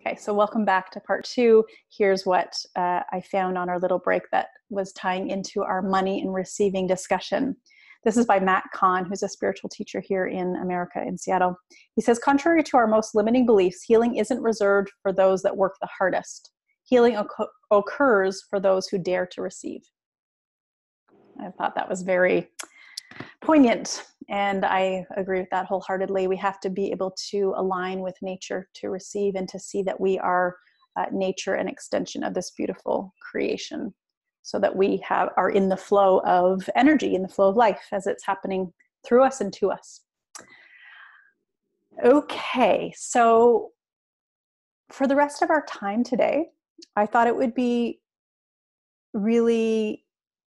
Okay, so welcome back to part two. Here's what I found on our little break that was tying into our money and receiving discussion. This is by Matt Kahn, who's a spiritual teacher here in America, in Seattle. He says, contrary to our most limiting beliefs, healing isn't reserved for those that work the hardest. Healing occurs for those who dare to receive. I thought that was very poignant, and I agree with that wholeheartedly. We have to be able to align with nature to receive and to see that we are nature, an extension of this beautiful creation, so that we are in the flow of energy, in the flow of life as it's happening through us and to us. Okay, so for the rest of our time today, I thought it would be really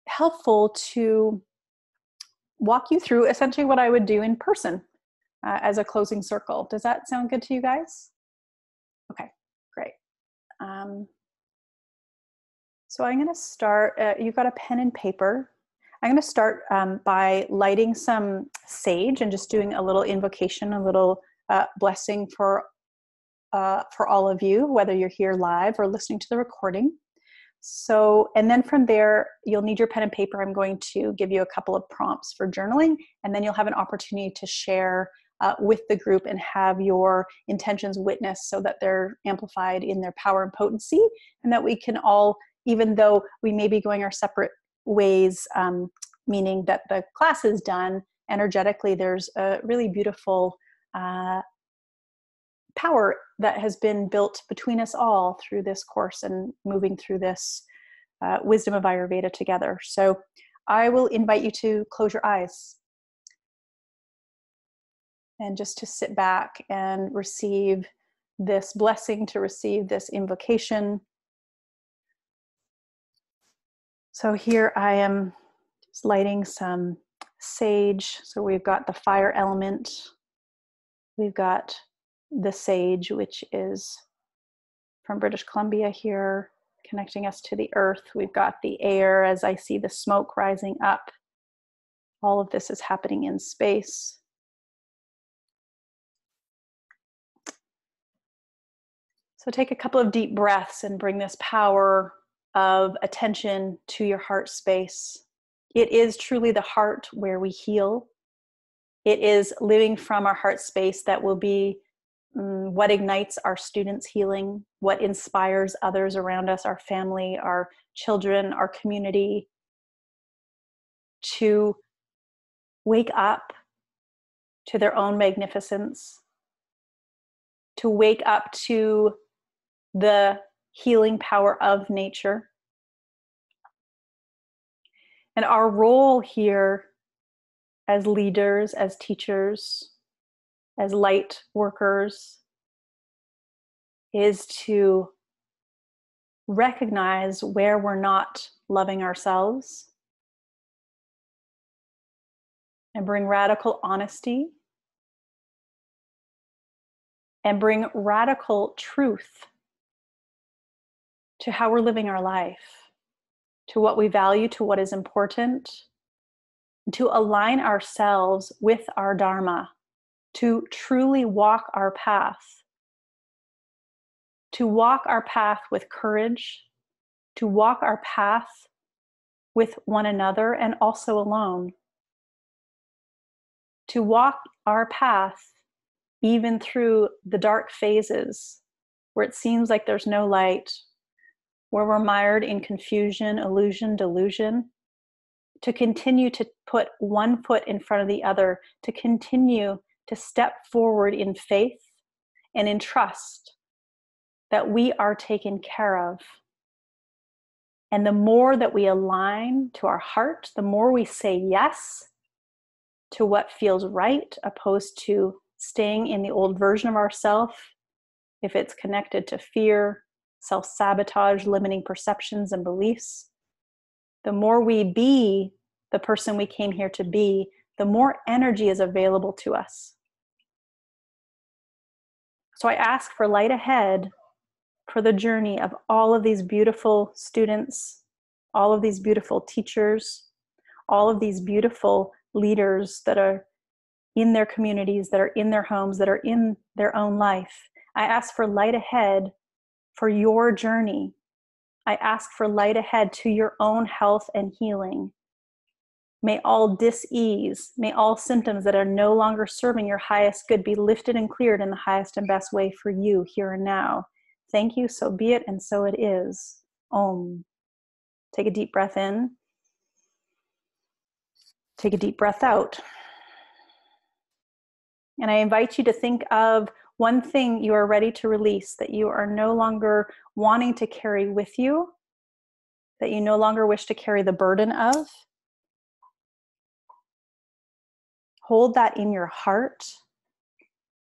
helpful to walk you through essentially what I would do in person as a closing circle. Does that sound good to you guys? Okay, great. So I'm going to start, you've got a pen and paper. I'm going to start by lighting some sage and just doing a little invocation, a little blessing for all of you, whether you're here live or listening to the recording. So, and then from there, you'll need your pen and paper. I'm going to give you a couple of prompts for journaling, and then you'll have an opportunity to share with the group and have your intentions witnessed so that they're amplified in their power and potency, and that we can all, even though we may be going our separate ways, meaning that the class is done, energetically, there's a really beautiful power that has been built between us all through this course and moving through this wisdom of Ayurveda together. So I will invite you to close your eyes and just to sit back and receive this blessing, to receive this invocation. So here I am just lighting some sage. So we've got the fire element. We've got the sage, which is from British Columbia here, connecting us to the earth. We've got the air as I see the smoke rising up. All of this is happening in space. So take a couple of deep breaths and bring this power of attention to your heart space. It is truly the heart where we heal. It is living from our heart space that will be what ignites our students' healing, what inspires others around us, our family, our children, our community, to wake up to their own magnificence, to wake up to the healing power of nature. And our role here as leaders, as teachers, as light workers, is to recognize where we're not loving ourselves and bring radical honesty and bring radical truth to how we're living our life, to what we value, to what is important, and to align ourselves with our Dharma, to truly walk our path, to walk our path with courage, to walk our path with one another and also alone, to walk our path even through the dark phases where it seems like there's no light, where we're mired in confusion, illusion, delusion, to continue to put one foot in front of the other, to continue to step forward in faith and in trust that we are taken care of. And the more that we align to our heart, the more we say yes to what feels right, opposed to staying in the old version of ourselves, if it's connected to fear, self-sabotage, limiting perceptions and beliefs. The more we be the person we came here to be, the more energy is available to us. So I ask for light ahead for the journey of all of these beautiful students, all of these beautiful teachers, all of these beautiful leaders that are in their communities, that are in their homes, that are in their own life. I ask for light ahead for your journey. I ask for light ahead to your own health and healing. May all dis-ease, may all symptoms that are no longer serving your highest good be lifted and cleared in the highest and best way for you here and now. Thank you, so be it, and so it is. Om. Take a deep breath in. Take a deep breath out. And I invite you to think of one thing you are ready to release, that you are no longer wanting to carry with you, that you no longer wish to carry the burden of. Hold that in your heart.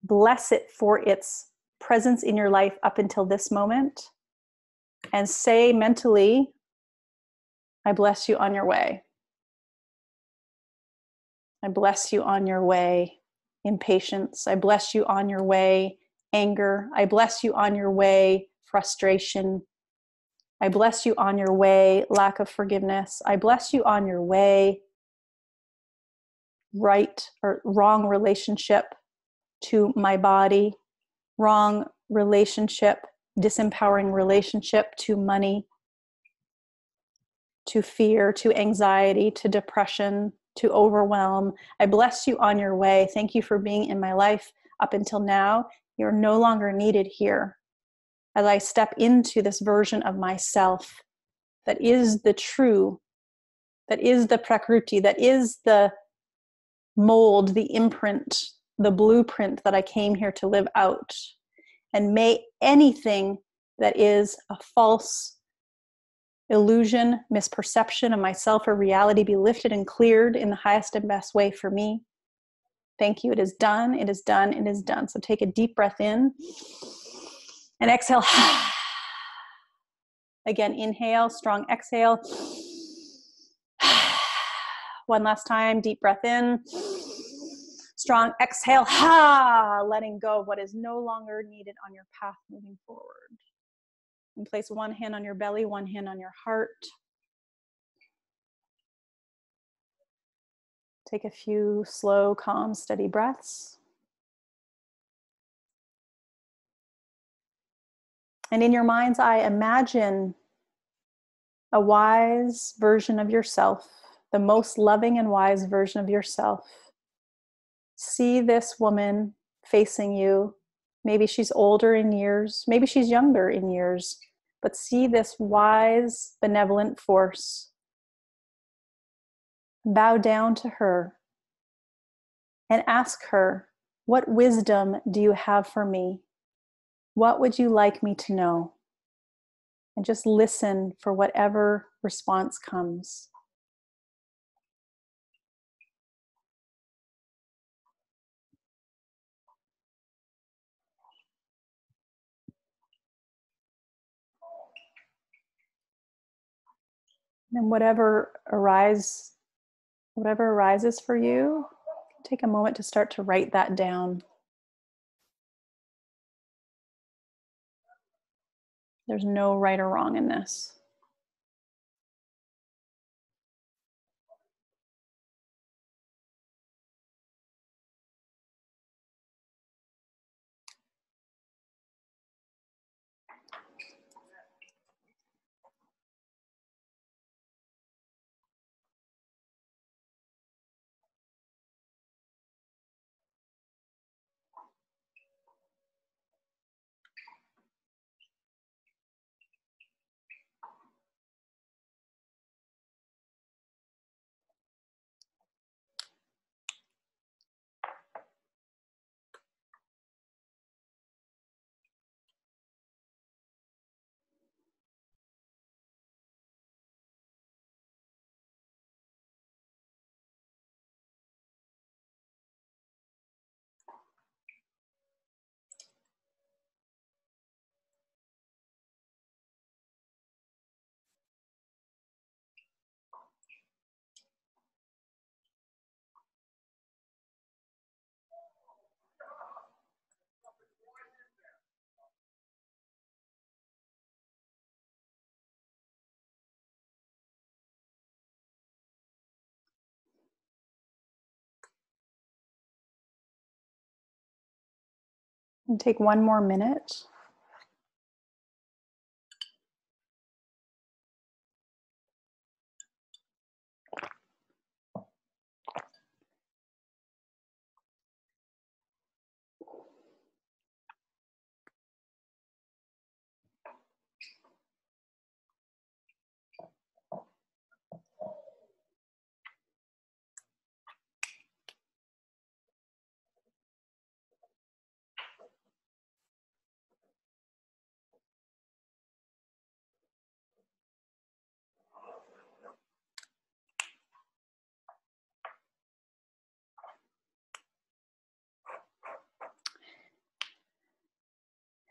Bless it for its presence in your life up until this moment. And say mentally, I bless you on your way. I bless you on your way, impatience. I bless you on your way, anger. I bless you on your way, frustration. I bless you on your way, lack of forgiveness. I bless you on your way, right or wrong relationship to my body, wrong relationship, disempowering relationship to money, to fear, to anxiety, to depression, to overwhelm. I bless you on your way. Thank you for being in my life up until now. You're no longer needed here. As I step into this version of myself that is the true, that is the prakriti, that is the mold, the imprint, the blueprint that I came here to live out. And may anything that is a false illusion, misperception of myself or reality be lifted and cleared in the highest and best way for me. Thank you. It is done. It is done. It is done. So take a deep breath in and exhale. Again, inhale, strong exhale. One last time, deep breath in. Strong exhale. Letting go of what is no longer needed on your path moving forward. And place one hand on your belly, one hand on your heart. Take a few slow, calm, steady breaths. And in your mind's eye, imagine a wise version of yourself, the most loving and wise version of yourself. See this woman facing you. Maybe she's older in years, maybe she's younger in years, but see this wise, benevolent force. Bow down to her and ask her, what wisdom do you have for me? What would you like me to know? And just listen for whatever response comes. And whatever arises for you, take a moment to start to write that down. There's no right or wrong in this. And take one more minute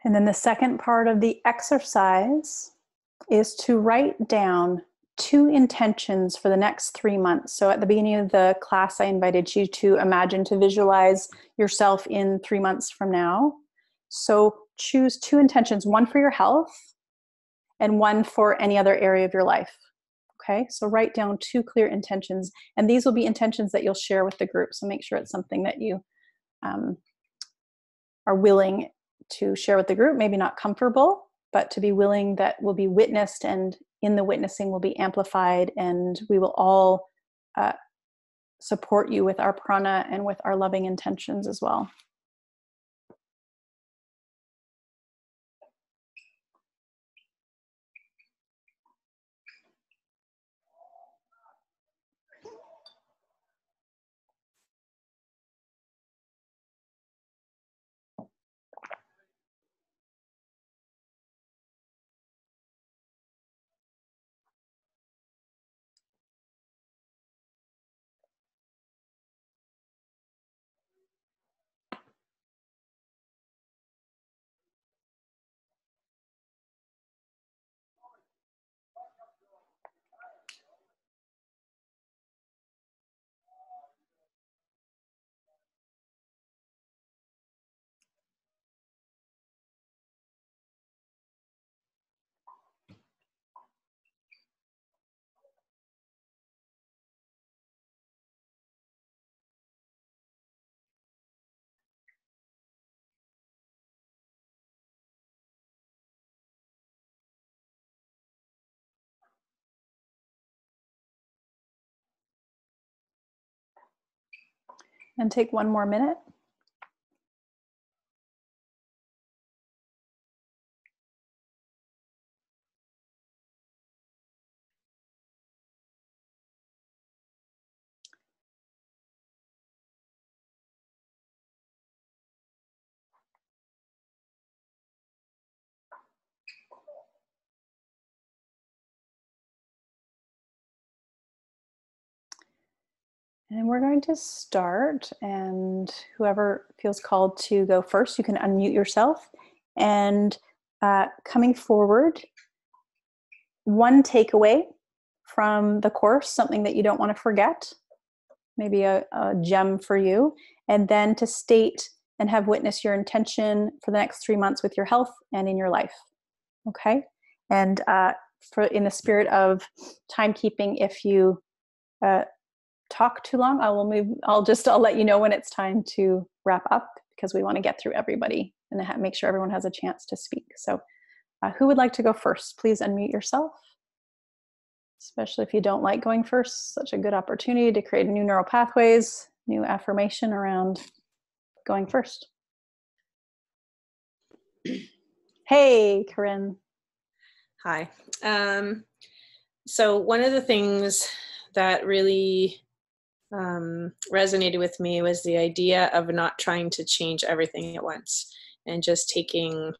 And then the second part of the exercise is to write down 2 intentions for the next 3 months. So at the beginning of the class, I invited you to imagine, to visualize yourself in 3 months from now. So choose 2 intentions, one for your health and one for any other area of your life. Okay, so write down 2 clear intentions, and these will be intentions that you'll share with the group. So make sure it's something that you are willing to share with the group, maybe not comfortable, but to be willing, that will be witnessed, and in the witnessing will be amplified, and we will all support you with our prana and with our loving intentions as well. And take 1 more minute. And we're going to start, and whoever feels called to go first, you can unmute yourself. And coming forward, 1 takeaway from the course, something that you don't want to forget, maybe a gem for you, and then to state and have witnessed your intention for the next 3 months with your health and in your life. Okay? And for in the spirit of timekeeping, if you talk too long, I'll let you know when it's time to wrap up, because we want to get through everybody and make sure everyone has a chance to speak. So who would like to go first? Please unmute yourself. Especially if you don't like going first, such a good opportunity to create new neural pathways, new affirmation around going first. Hey, Corinne. Hi. So one of the things that really resonated with me was the idea of not trying to change everything at once and just taking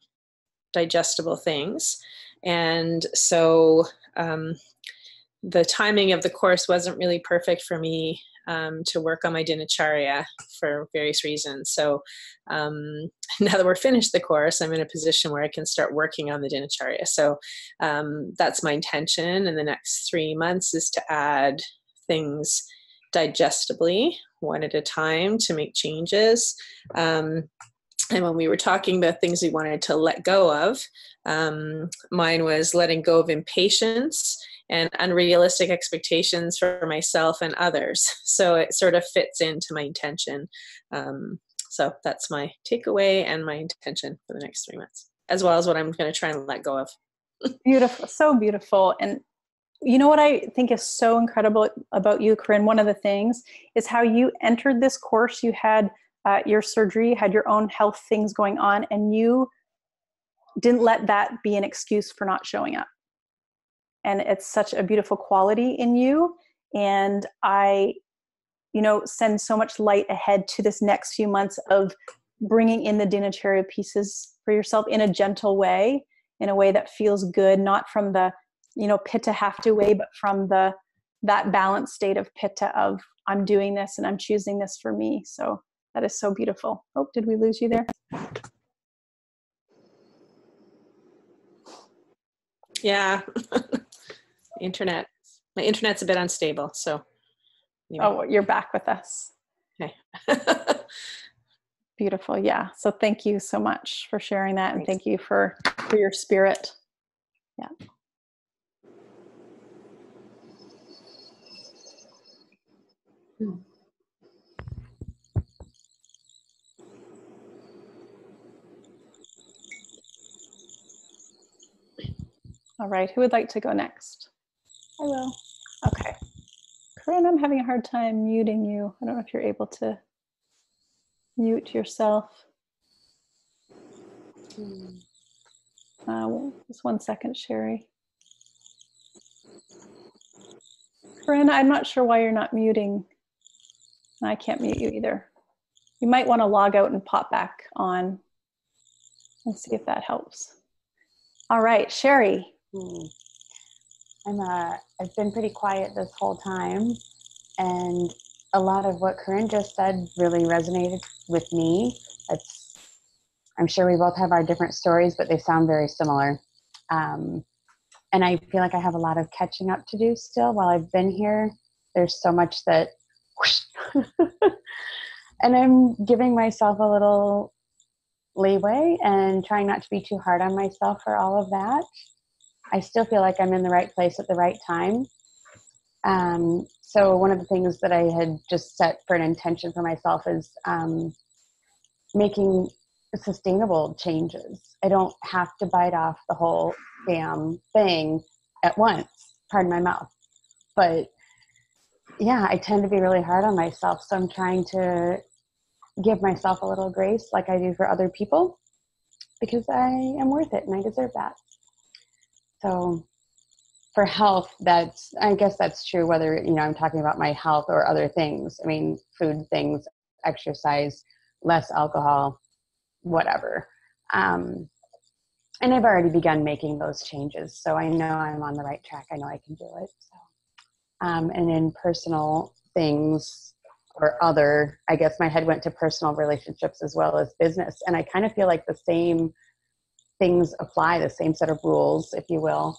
digestible things. And so the timing of the course wasn't really perfect for me to work on my dinacharya for various reasons. So now that we're finished the course, I'm in a position where I can start working on the dinacharya. So that's my intention in the next 3 months, is to add things digestibly, 1 at a time, to make changes. And when we were talking about things we wanted to let go of, mine was letting go of impatience and unrealistic expectations for myself and others. So it sort of fits into my intention. So that's my takeaway and my intention for the next 3 months, as well as what I'm going to try and let go of. Beautiful, so beautiful. And you know what I think is so incredible about you, Corinne? One of the things is how you entered this course. You had your surgery, had your own health things going on, and you didn't let that be an excuse for not showing up. And it's such a beautiful quality in you. And I, send so much light ahead to this next few months of bringing in the dinacharya pieces for yourself in a gentle way, in a way that feels good, not from the, pitta have to way, but from that balanced state of pitta of I'm doing this and I'm choosing this for me. So that is so beautiful. Oh, did we lose you there? Yeah. My internet's a bit unstable, so anyway. Oh, you're back with us. Okay. Beautiful. Yeah. So thank you so much for sharing that. And Thanks. thank you for your spirit. Yeah. All right. Who would like to go next? I will. Okay. Corinne, I'm having a hard time muting you. I don't know if you're able to mute yourself. Just 1 second, Sherry. Corinne, I'm not sure why you're not muting. I can't mute you either. You might want to log out and pop back on and see if that helps. All right, Sherry. I've been pretty quiet this whole time, and a lot of what Corinne just said really resonated with me. I'm sure we both have our different stories, but they sound very similar. And I feel like I have a lot of catching up to do still while I've been here. There's so much that, and I'm giving myself a little leeway and trying not to be too hard on myself for all of that. I still feel like I'm in the right place at the right time. So one of the things that I had just set for an intention for myself is making sustainable changes. I don't have to bite off the whole damn thing at once, pardon my mouth. But yeah, I tend to be really hard on myself. So I'm trying to give myself a little grace like I do for other people, because I am worth it and I deserve that. So for health, I guess that's true whether, I'm talking about my health or other things. I mean, food things, exercise, less alcohol, whatever. And I've already begun making those changes. So I know I'm on the right track. I know I can do it. So, and in personal things or other, I guess my head went to personal relationships as well as business. And I kind of feel like the same things apply, the same set of rules, if you will.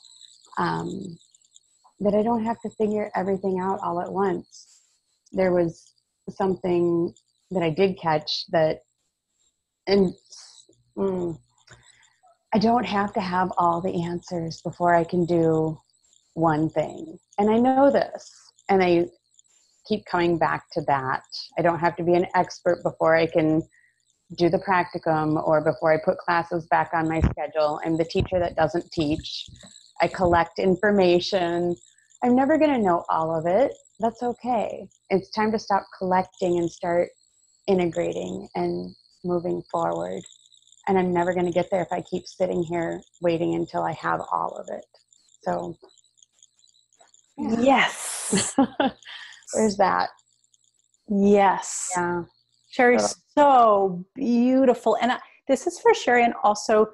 That I don't have to figure everything out all at once. There was something that I did catch that, and I don't have to have all the answers before I can do one thing. And I know this, and I keep coming back to that. I don't have to be an expert before I can do the practicum or before I put classes back on my schedule. I'm the teacher that doesn't teach. I collect information. I'm never going to know all of it. That's okay. It's time to stop collecting and start integrating and moving forward. And I'm never going to get there if I keep sitting here waiting until I have all of it. So, yeah. Yes. There's that. Yes. Yeah. Sherry, so beautiful. And this is for Sherry and also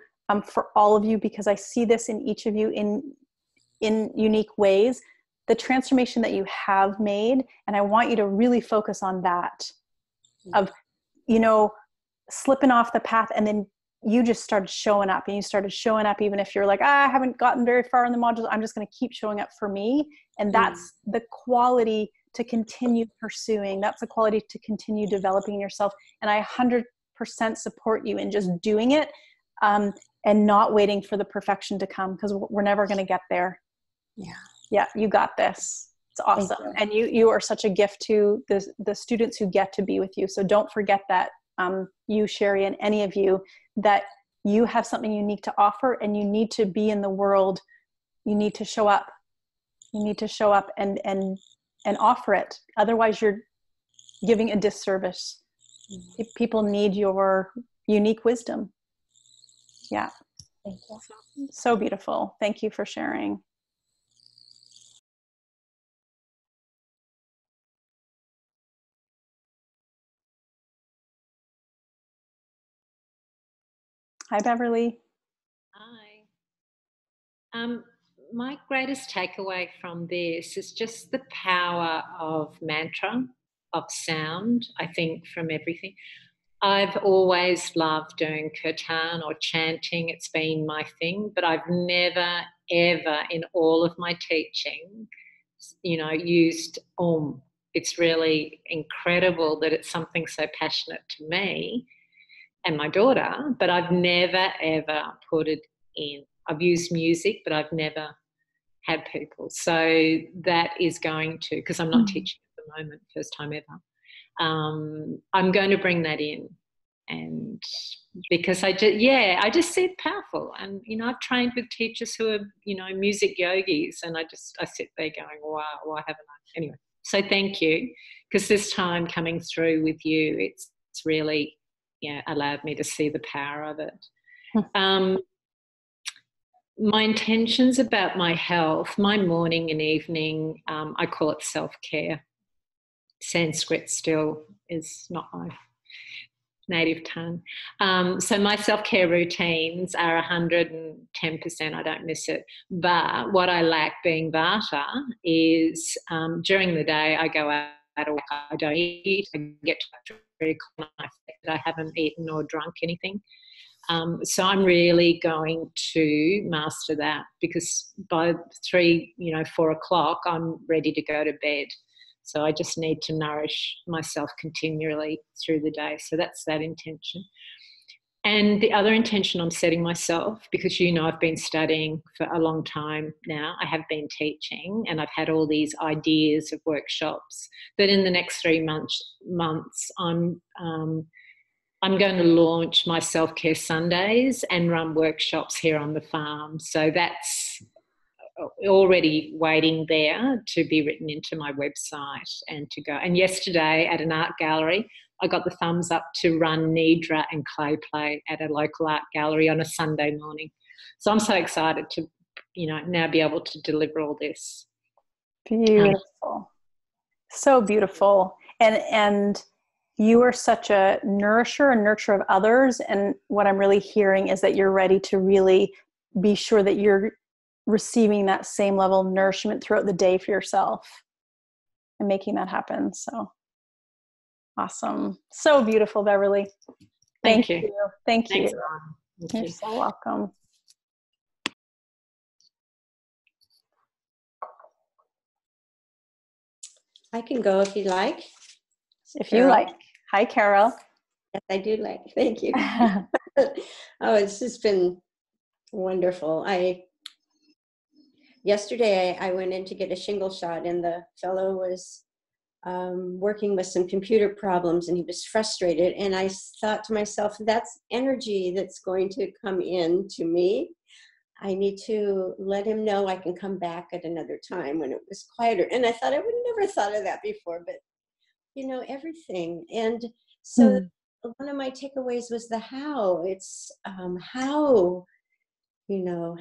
for all of you, because I see this in each of you in unique ways, the transformation that you have made. And I want you to really focus on that of, slipping off the path, and then you just started showing up, and you started showing up even if you're like, I haven't gotten very far in the modules. I'm just going to keep showing up for me. And that's the quality to continue pursuing. That's the quality to continue developing yourself. And I 100% support you in just doing it and not waiting for the perfection to come, because we're never going to get there. Yeah, you got this. It's awesome. And you are such a gift to the students who get to be with you. So don't forget that, you, Sherry, and any of you, that you have something unique to offer, and you need to be in the world. You need to show up. You need to show up and offer it. Otherwise, you're giving a disservice. People need your unique wisdom. Yeah. Thank you. So beautiful. Thank you for sharing. Hi, Beverly. Hi. My greatest takeaway from this is just the power of mantra, of sound, I think, from everything. I've always loved doing kirtan or chanting. It's been my thing, but I've never ever in all of my teaching, used It's really incredible that it's something so passionate to me and my daughter, but I've never, ever put it in. I've used music, but I've never had people. So that is going to, because I'm not teaching at the moment, first time ever, I'm going to bring that in. And because I just see it powerful. And, I've trained with teachers who are, music yogis, and I sit there going, wow, why haven't I? Anyway, so thank you, because this time coming through with you, it's really, allowed me to see the power of it. My intentions about my health, my morning and evening, I call it self-care. Sanskrit still is not my native tongue. So my self-care routines are 110%. I don't miss it. But what I lack, being Vata, is during the day I go out, I don't eat, I get to 3 o'clock and I haven't eaten or drunk anything. So I'm really going to master that, because by 4 o'clock, I'm ready to go to bed. So I just need to nourish myself continually through the day. So that's that intention. And the other intention I'm setting myself, because I've been studying for a long time now. I have been teaching, and I've had all these ideas of workshops that in the next 3 months I'm going to launch my self-care Sundays and run workshops here on the farm. So that's already waiting there to be written into my website and to go. And yesterday at an art gallery, I got the thumbs up to run Nidra and clay play at a local art gallery on a Sunday morning. So I'm so excited to, now be able to deliver all this. Beautiful. So beautiful. And you are such a nourisher and nurturer of others. And what I'm really hearing is that you're ready to really be sure that you're receiving that same level of nourishment throughout the day for yourself and making that happen. So awesome. So beautiful, Beverly. Thank you. Thank you. You're so welcome. I can go if you like. If you like. Hi, Carol. Yes, I do like. Thank you. It's just been wonderful. Yesterday I went in to get a shingle shot, and the fellow was working with some computer problems, and he was frustrated. And I thought to myself, that's energy that's going to come in to me. I need to let him know I can come back at another time when it was quieter. And I thought I would never thought of that before, but everything. And so one of my takeaways was the how. It's how,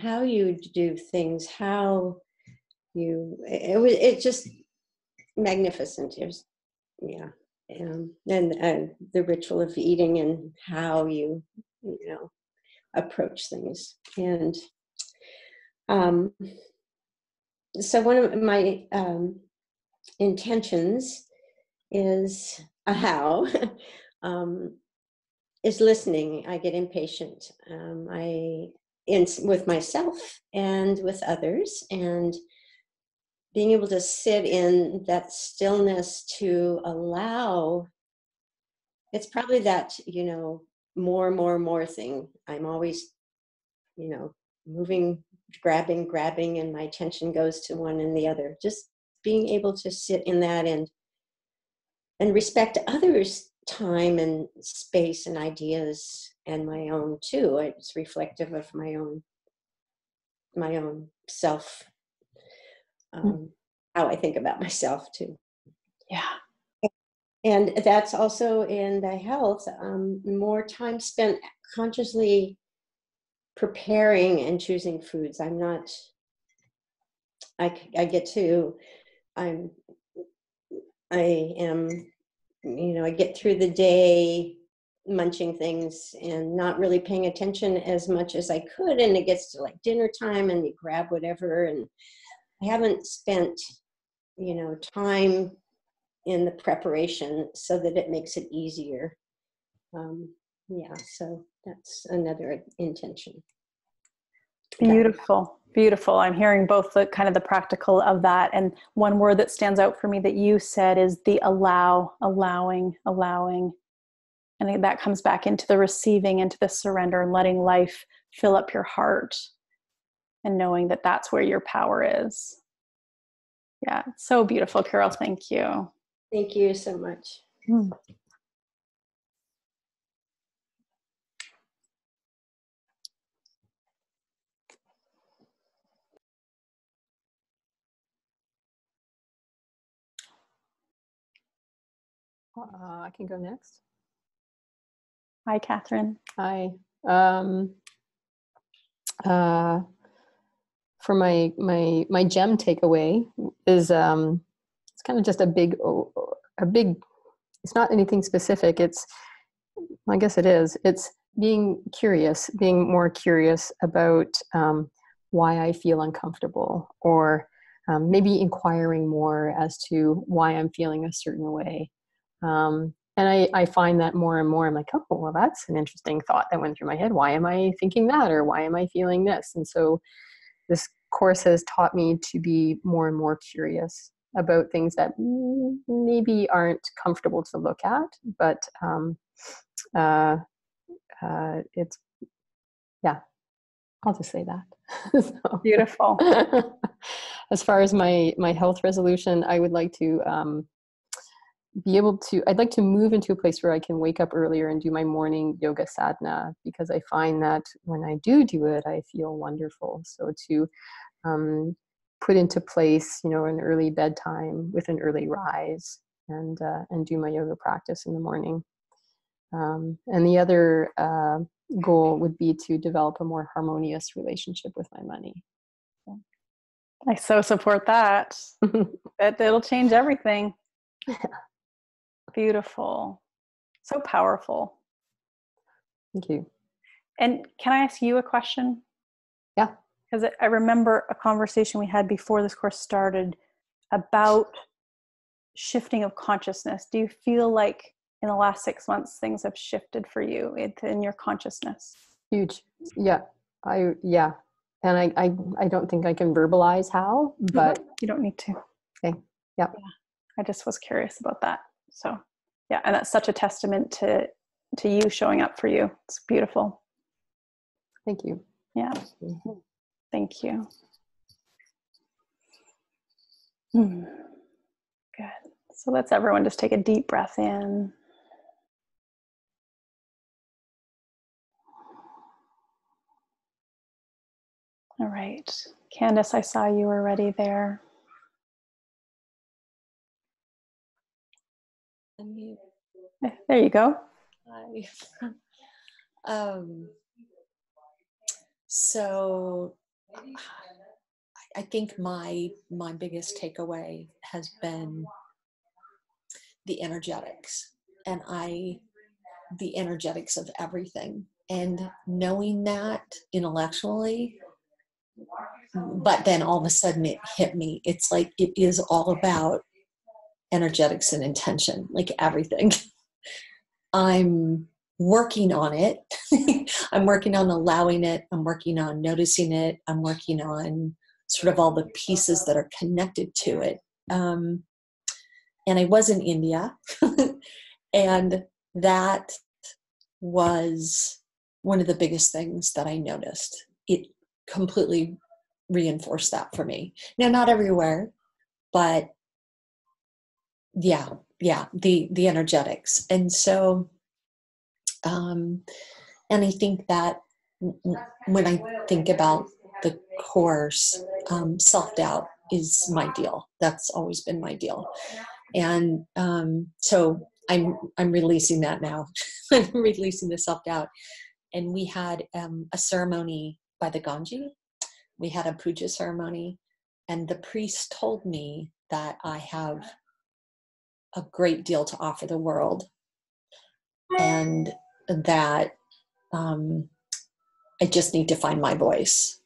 how you do things, how it just magnificent. It was, and the ritual of eating and how you approach things. And so one of my intentions is a how, is listening. I get impatient. With myself and with others, and being able to sit in that stillness to allow. It's probably that, more thing. I'm always, moving, grabbing, and my attention goes to one and the other. Just being able to sit in that and respect others' time and space and ideas, and my own too. It's reflective of my own self, how I think about myself too. Yeah. And that's also in the health, more time spent consciously preparing and choosing foods. I get through the day munching things and not really paying attention as much as I could. And it gets to like dinner time and you grab whatever. And I haven't spent, time in the preparation so that it makes it easier. So that's another intention. Beautiful. Beautiful. I'm hearing both the kind of the practical of that. And one word that stands out for me that you said is the allowing. And that comes back into the receiving, into the surrender, and letting life fill up your heart and knowing that that's where your power is. Yeah. So beautiful, Carol. Thank you. Thank you so much. I can go next. Hi, Catherine. Hi. For my gem takeaway is it's kind of just a big. It's not anything specific. I guess it is. It's being curious, being more curious about why I feel uncomfortable, or maybe inquiring more as to why I'm feeling a certain way. And I find that more and more. I'm like, oh, well, that's an interesting thought that went through my head. Why am I thinking that? Or why am I feeling this? And so this course has taught me to be more and more curious about things that maybe aren't comfortable to look at, but it's, yeah, I'll just say that. So, Beautiful. as far as my health resolution, I would like to I'd like to move into a place where I can wake up earlier and do my morning yoga sadhana, because I find that when I do it, I feel wonderful. So to put into place, an early bedtime with an early rise, and do my yoga practice in the morning. And the other goal would be to develop a more harmonious relationship with my money. So. I so support that. It'll change everything. Beautiful. So powerful. Thank you. And can I ask you a question? Yeah. Because I remember a conversation we had before this course started about shifting of consciousness. Do you feel like in the last 6 months things have shifted for you in your consciousness? Huge. Yeah. And I don't think I can verbalize how, but you don't need to. Okay. Yeah. I just was curious about that. So yeah, and that's such a testament to you showing up for you. It's beautiful. Thank you. Yeah. Thank you. Good. So let's everyone just take a deep breath in. All right. Candace, I saw you were already there. There you go. Hi. So I think my biggest takeaway has been the energetics, and the energetics of everything, and knowing that intellectually, but then all of a sudden it hit me. It's like it is all about energetics and intention, like everything. I'm working on it. I'm working on allowing it. I'm working on noticing it. I'm working on sort of all the pieces that are connected to it. And I was in India, and that was one of the biggest things that I noticed. It completely reinforced that for me. Now, not everywhere, but yeah, the energetics. And so, and I think that when I think about the course, self-doubt is my deal. That's always been my deal. And so I'm releasing that now. I'm releasing the self-doubt. And we had a ceremony by the Ganges. We had a puja ceremony, and the priest told me that I have a great deal to offer the world, and that I just need to find my voice.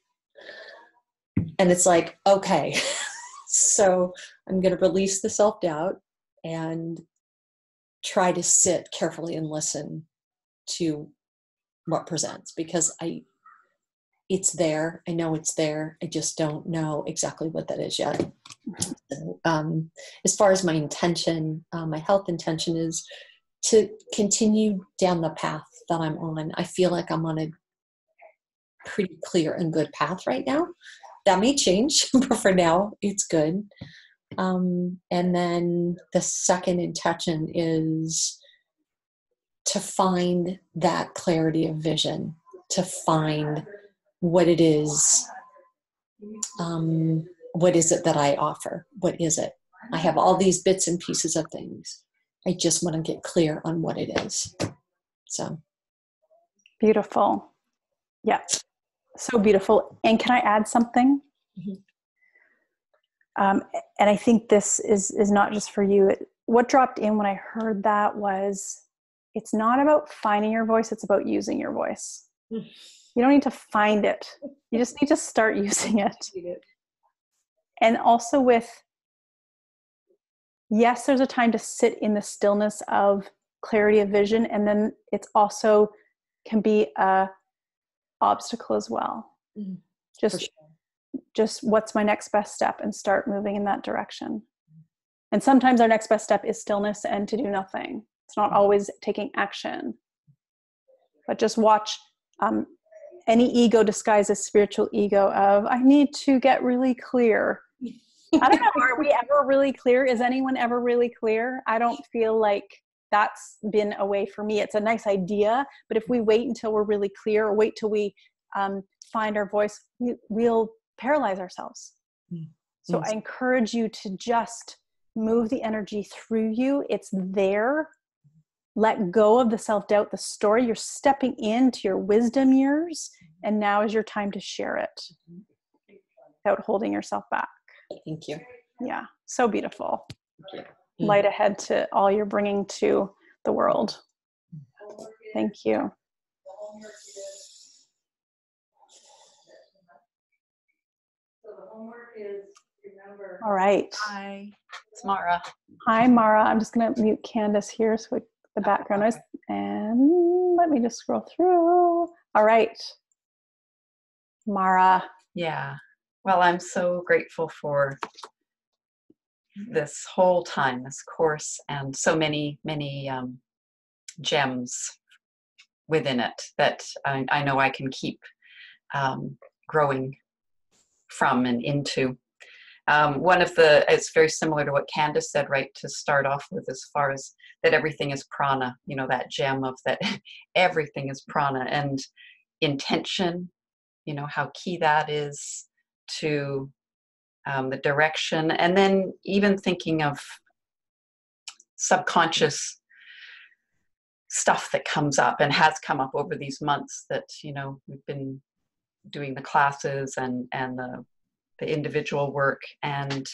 And it's like, okay, so I'm going to release the self-doubt and try to sit carefully and listen to what presents, because it's there. I know it's there. I just don't know exactly what that is yet. So, as far as my intention, my health intention is to continue down the path that I'm on. I feel like I'm on a pretty clear and good path right now. That may change, but for now, it's good. And then the second intention is to find that clarity of vision, to find what it is. What is it that I offer? What is it? I have all these bits and pieces of things. I just want to get clear on what it is. So beautiful. Yeah. So beautiful. And can I add something? Mm-hmm. And I think this is not just for you. What dropped in when I heard that was, it's not about finding your voice. It's about using your voice. You don't need to find it. You just need to start using it. And also with, yes, there's a time to sit in the stillness of clarity of vision. And then it's also can be a obstacle as well. Mm-hmm. Just what's my next best step, and start moving in that direction. And sometimes our next best step is stillness and to do nothing. It's not always taking action, but just watch any ego disguised as spiritual ego of, I need to get really clear. I don't know, are we ever really clear? Is anyone ever really clear? I don't feel like that's been a way for me. It's a nice idea, but if we wait until we're really clear, or wait till we find our voice, we'll paralyze ourselves. So I encourage you to just move the energy through you. It's there. Let go of the self-doubt, the story. You're stepping into your wisdom years, and now is your time to share it without holding yourself back. Thank you. Yeah, so beautiful. Thank you. Light ahead to all you're bringing to the world. Thank you. All right. Hi, it's Mara. Hi, Mara. I'm just going to mute Candace here so the background noise. And let me just scroll through. All right. Mara. Yeah. Well, I'm so grateful for this whole time, this course, and so many gems within it that I know I can keep growing from and into. It's very similar to what Candace said right to start off with, as far as that everything is prana, that gem of that everything is prana, and intention, how key that is to the direction. And then even thinking of subconscious stuff that comes up and has come up over these months that, we've been doing the classes and the individual work, and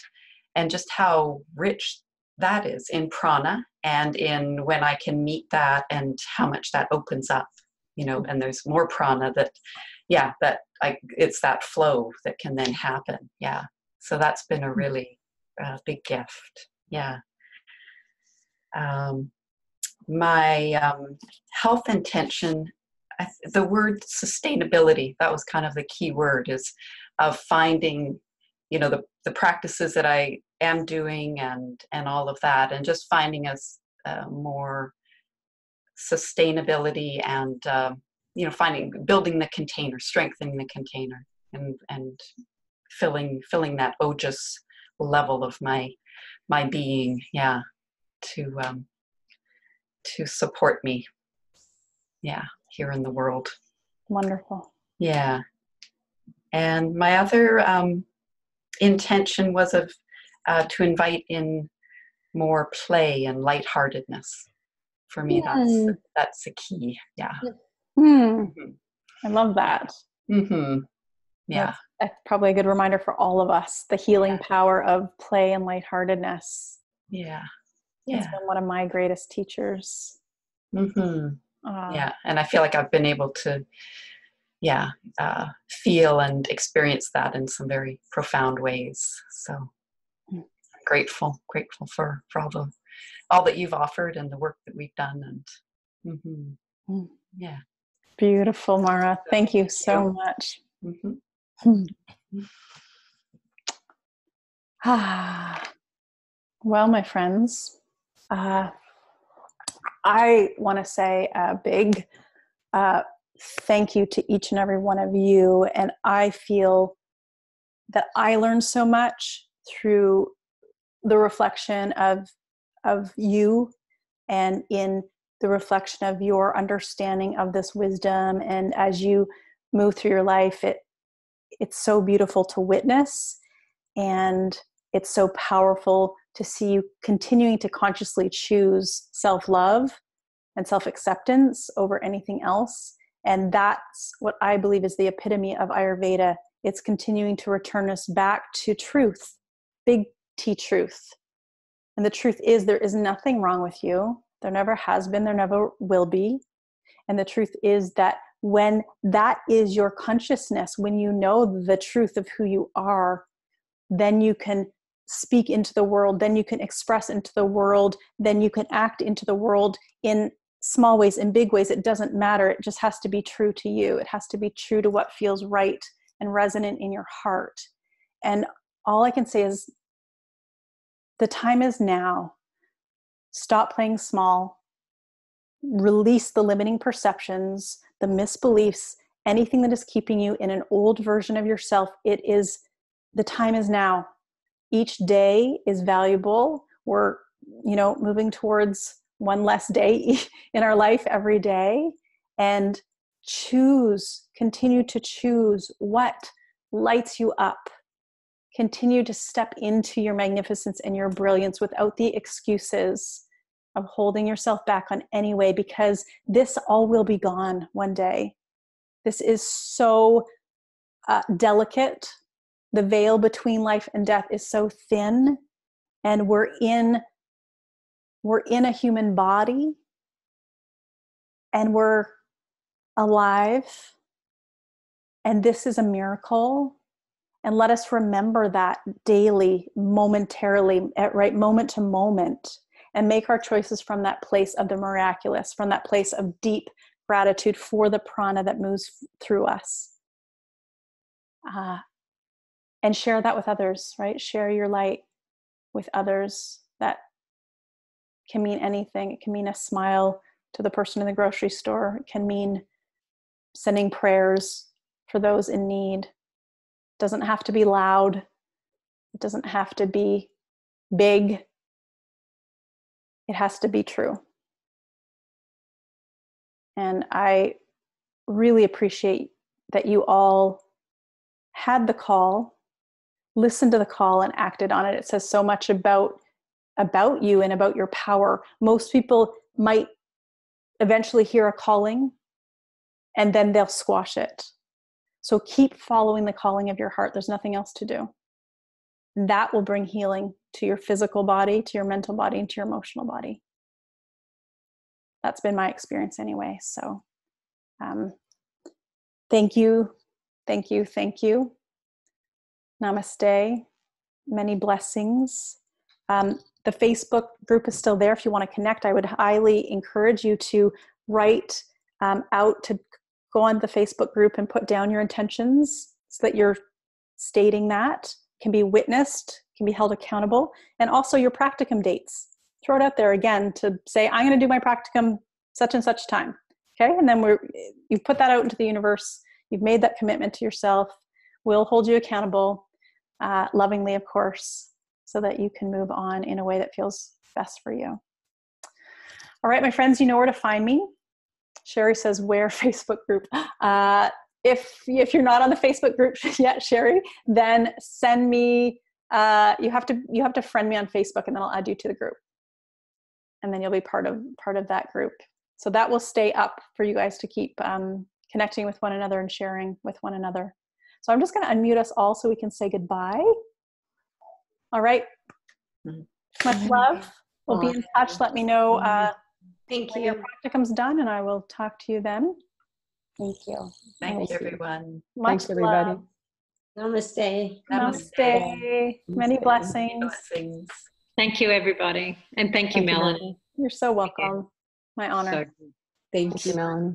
just how rich that is in prana, and in when I can meet that, and how much that opens up, and there's more prana it's that flow that can then happen. Yeah. So that's been a really big gift. Yeah. My health intention, the word sustainability, that was kind of the key word, is of finding, the practices that I am doing and all of that, and just finding us more sustainability, and building the container, strengthening the container, and filling that ojas level of my being, to support me, here in the world. Wonderful. Yeah. And my other intention was to invite in more play and lightheartedness. For me, that's the key. Yeah. Mm-hmm. I love that. Mm-hmm. Yeah. That's probably a good reminder for all of us, the healing power of play and lightheartedness. Yeah. It's been one of my greatest teachers. Mm-hmm. Yeah. And I feel like I've been able to feel and experience that in some very profound ways. So grateful for all that you've offered and the work that we've done. And yeah. Beautiful, Mara. Thank you so much. Well, my friends, I want to say a big thank you to each and every one of you. And I feel that I learned so much through the reflection of you, and in the reflection of your understanding of this wisdom. And as you move through your life, it's so beautiful to witness, and it's so powerful to see you continuing to consciously choose self-love and self-acceptance over anything else. And that's what I believe is the epitome of Ayurveda. It's continuing to return us back to truth, big T truth. And the truth is, there is nothing wrong with you. There never has been, there never will be. And the truth is that when that is your consciousness, when you know the truth of who you are, then you can speak into the world, then you can express into the world, then you can act into the world in small ways, in big ways. It doesn't matter. It just has to be true to you. It has to be true to what feels right and resonant in your heart. And all I can say is, the time is now. Stop playing small. Release the limiting perceptions, the misbeliefs, anything that is keeping you in an old version of yourself. The time is now. Each day is valuable. We're, moving towards one less day in our life every day. And continue to choose what lights you up. Continue to step into your magnificence and your brilliance without the excuses of holding yourself back on any way, because this all will be gone one day. This is so delicate. The veil between life and death is so thin, and we're in a human body, and we're alive, and this is a miracle. And let us remember that daily, momentarily, moment to moment, and make our choices from that place of the miraculous, from that place of deep gratitude for the prana that moves through us. And share that with others, right? Share your light with others. That can mean anything. It can mean a smile to the person in the grocery store. It can mean sending prayers for those in need. It doesn't have to be loud. It doesn't have to be big. It has to be true. And I really appreciate that you all had the call, listened to the call, and acted on it. It says so much about you and about your power. Most people might eventually hear a calling and then they'll squash it. So keep following the calling of your heart. There's nothing else to do. That will bring healing to your physical body, to your mental body, and to your emotional body. That's been my experience anyway. So thank you. Thank you. Thank you. Namaste. Many blessings. The Facebook group is still there. If you want to connect, I would highly encourage you to write out, to go on the Facebook group and put down your intentions so that you're stating that, can be witnessed, can be held accountable, and also your practicum dates. Throw it out there again to say, I'm going to do my practicum such and such time. Okay. And then you've put that out into the universe. You've made that commitment to yourself. We'll hold you accountable, lovingly, of course, so that you can move on in a way that feels best for you. All right, my friends, you know where to find me. Sherry says, where Facebook group? If you're not on the Facebook group yet, Sherry, then send me, you have to friend me on Facebook, and then I'll add you to the group. And then you'll be part of that group. So that will stay up for you guys to keep connecting with one another and sharing with one another. So I'm just going to unmute us all so we can say goodbye. All right. Much love. We'll be in touch. Let me know Thank when you. your practicum's done, and I will talk to you then. Thank you. Thank you, everyone. Much Thanks, everybody. love. Namaste. Namaste. Many blessings. Blessings. Thank you, everybody. And thank you, Melanie. You're so welcome. My honor. So Thank Thank you, Melanie.